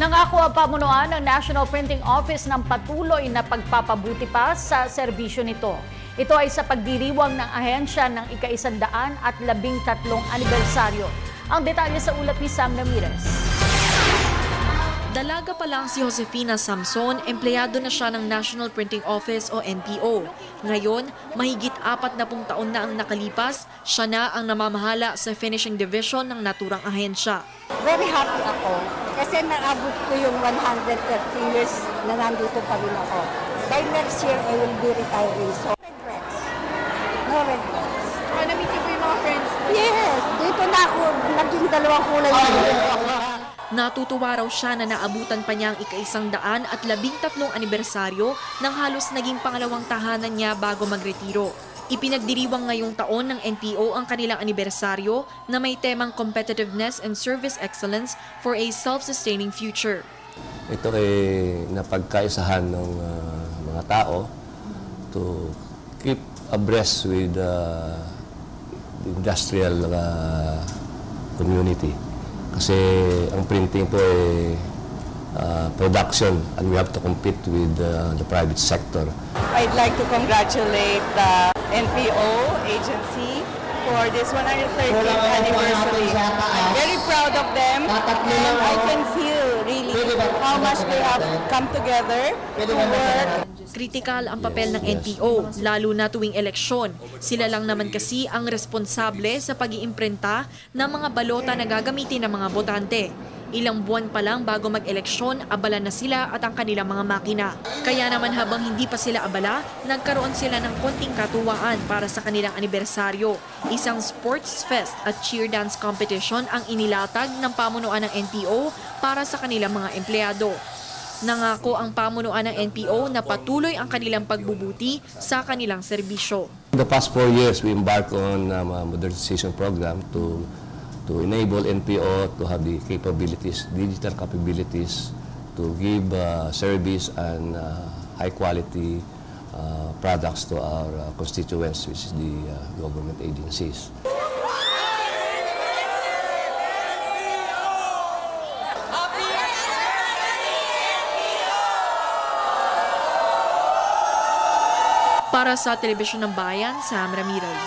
Nangako ang pamunuan ng National Printing Office ng patuloy na pagpapabuti pa sa serbisyo nito. Ito ay sa pagdiriwang ng ahensya ng ika-113 anibersaryo. Ang detalye sa ulat ni Sam Ramirez. Dalaga pa lang si Josefina Samson, empleyado na siya ng National Printing Office o NPO. Ngayon, mahigit 40 taon na ang nakalipas, siya na ang namamahala sa finishing division ng naturang ahensya. Very happy ako kasi naabot ko yung 130 years na nandito pa rin ako. By next year, I will be retiring. So, regrets. No regrets. Namiti ko yung mga friends? Yes, dito na ako naging 2 kulay. Natutuwa raw siya na naabutan pa niya ang ika-113 anibersaryo nang halos naging pangalawang tahanan niya bago magretiro. Ipinagdiriwang ngayong taon ng NPO ang kanilang anibersaryo na may temang Competitiveness and Service Excellence for a Self-Sustaining Future. Ito ay napagkaisahan ng mga tao to keep abreast with the industrial community. Kasi ang printing po ay production and we have to compete with the private sector. I'd like to congratulate the NPO agency for this 130th anniversary. I'm very proud of them and I can feel really how much they have come together to work. Kritikal ang papel ng NPO, lalo na tuwing eleksyon. Sila lang naman kasi ang responsable sa pag-iimprenta ng mga balota na gagamitin ng mga botante. Ilang buwan pa lang bago mag-eleksyon, abala na sila at ang kanilang mga makina. Kaya naman habang hindi pa sila abala, nagkaroon sila ng konting katuwaan para sa kanilang anibersaryo. Isang sports fest at cheer dance competition ang inilatag ng pamunuan ng NPO para sa kanilang mga empleyado. Nangako ang pamunuan ng NPO na patuloy ang kanilang pagbubuti sa kanilang serbisyo. In the past 4 years, we embarked on a modernization program to enable NPO to have the capabilities, digital capabilities, to give service and high-quality products to our constituents, which is the government agencies. Para sa Telebisyon ng Bayan, Sam Ramirez.